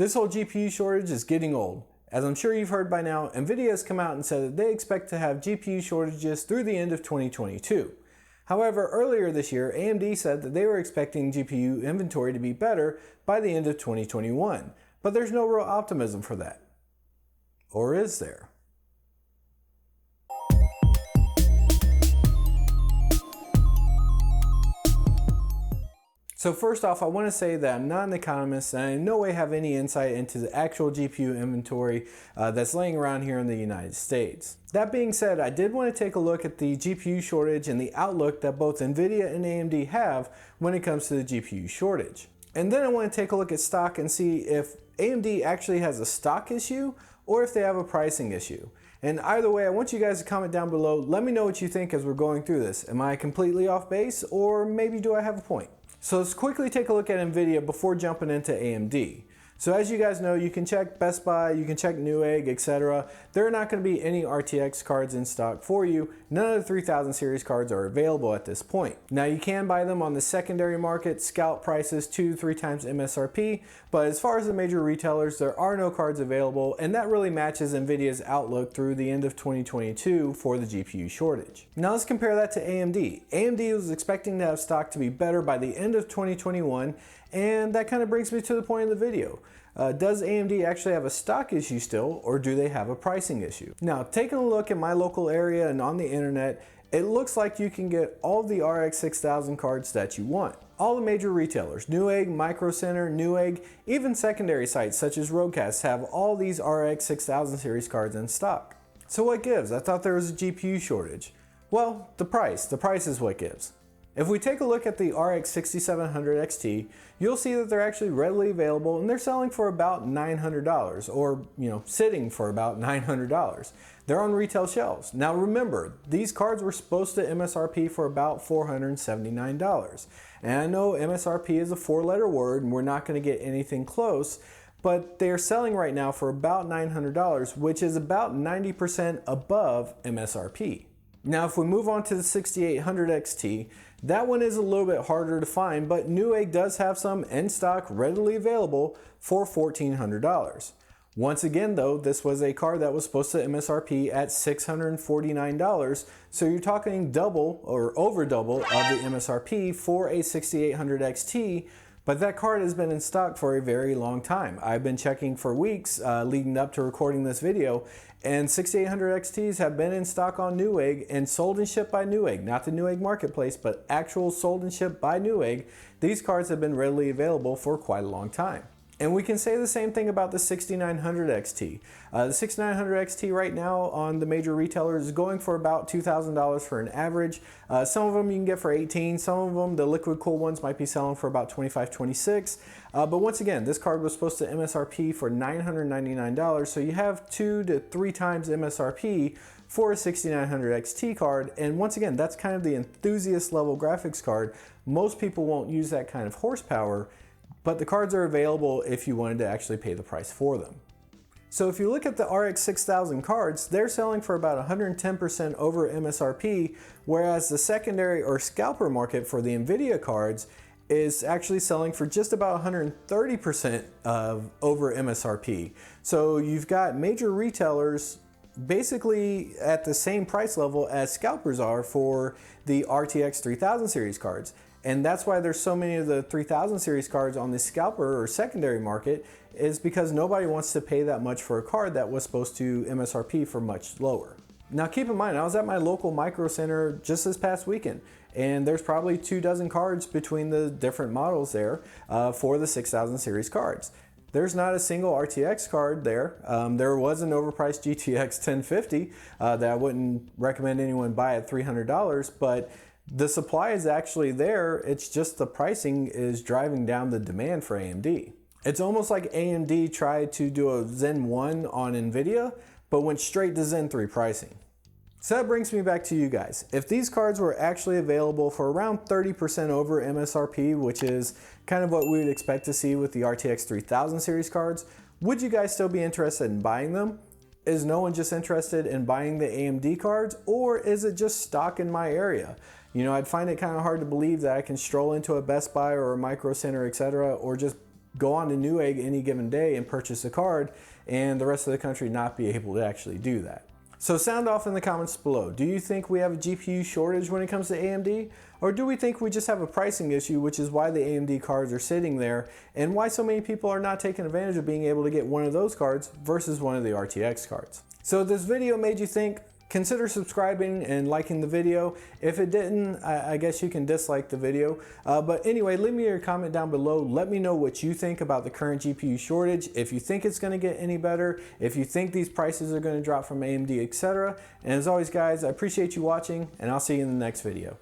This whole GPU shortage is getting old. As I'm sure you've heard by now, nVidia has come out and said that they expect to have GPU shortages through the end of 2022. However, earlier this year, AMD said that they were expecting GPU inventory to be better by the end of 2021, but there's no real optimism for that. Or is there? So first off, I want to say that I'm not an economist and I in no way have any insight into the actual GPU inventory that's laying around here in the United States. That being said, I did want to take a look at the GPU shortage and the outlook that both nVidia and AMD have when it comes to the GPU shortage. And then I want to take a look at stock and see if AMD actually has a stock issue or if they have a pricing issue. And either way, I want you guys to comment down below. Let me know what you think as we're going through this. Am I completely off base, or maybe do I have a point? So let's quickly take a look at nVidia before jumping into AMD. So as you guys know, you can check Best Buy, you can check NewEgg, etc. There are not going to be any RTX cards in stock for you. None of the 3000 series cards are available at this point. Now you can buy them on the secondary market, scalp prices 2 to 3 times MSRP, but as far as the major retailers, there are no cards available, and that really matches nVidia's outlook through the end of 2022 for the GPU shortage. Now let's compare that to AMD. AMD was expecting to have stock to be better by the end of 2021, and that kind of brings me to the point of the video. Does AMD actually have a stock issue still, or do they have a pricing issue? Now, taking a look at my local area and on the internet, it looks like you can get all the RX 6000 cards that you want. All the major retailers, NewEgg, MicroCenter, NewEgg, even secondary sites such as RogueCast have all these RX 6000 series cards in stock. So what gives? I thought there was a GPU shortage. Well, the price is what gives. If we take a look at the RX 6700 XT, you'll see that they're actually readily available and they're selling for about $900, or sitting for about $900. They're on retail shelves. Now remember, these cards were supposed to MSRP for about $479. And I know MSRP is a 4-letter word and we're not going to get anything close, but they're selling right now for about $900, which is about 90% above MSRP. Now if we move on to the 6800 XT, that one is a little bit harder to find, but NewEgg does have some in stock readily available for $1,400. Once again though, this was a card that was supposed to MSRP at $649, so you're talking double or over double of the MSRP for a 6800 XT, but that card has been in stock for a very long time. I've been checking for weeks leading up to recording this video, and 6800 XTs have been in stock on NewEgg and sold and shipped by NewEgg, not the NewEgg marketplace, but actual sold and shipped by NewEgg. These cards have been readily available for quite a long time. And we can say the same thing about the 6900 XT. The 6900 XT right now on the major retailers is going for about $2,000 for an average. Some of them you can get for $18,000. Some of them, the liquid cool ones, might be selling for about $25,000, $26,000. But once again, this card was supposed to MSRP for $999, so you have 2 to 3 times MSRP for a 6900 XT card. And once again, that's kind of the enthusiast level graphics card. Most people won't use that kind of horsepower, but the cards are available if you wanted to actually pay the price for them. So if you look at the RX 6000 cards, they're selling for about 110% over MSRP, whereas the secondary or scalper market for the nVidia cards is actually selling for just about 130% over MSRP. So you've got major retailers basically at the same price level as scalpers are for the RTX 3000 series cards. And that's why there's so many of the 3000 series cards on the scalper or secondary market, is because nobody wants to pay that much for a card that was supposed to MSRP for much lower. Now keep in mind, I was at my local MicroCenter just this past weekend, and there's probably 24 cards between the different models there for the 6000 series cards. There's not a single RTX card there. There was an overpriced GTX 1050 that I wouldn't recommend anyone buy at $300, but the supply is actually there. It's just the pricing is driving down the demand for AMD. It's almost like AMD tried to do a Zen 1 on nVidia, but went straight to Zen 3 pricing. So that brings me back to you guys. If these cards were actually available for around 30% over MSRP, which is kind of what we would expect to see with the RTX 3000 series cards, would you guys still be interested in buying them? Is no one just interested in buying the AMD cards, or is it just stock in my area? I'd find it kind of hard to believe that I can stroll into a Best Buy or a MicroCenter, etc., or just go on to Newegg any given day and purchase a card, and the rest of the country not be able to actually do that. So sound off in the comments below. Do you think we have a GPU shortage when it comes to AMD? Or do we think we just have a pricing issue, which is why the AMD cards are sitting there, and why so many people are not taking advantage of being able to get one of those cards versus one of the RTX cards? So if this video made you think, consider subscribing and liking the video. If it didn't, I guess you can dislike the video. But anyway, leave me your comment down below. Let me know what you think about the current GPU shortage, if you think it's going to get any better, if you think these prices are going to drop from AMD, etc. And as always, guys, I appreciate you watching, and I'll see you in the next video.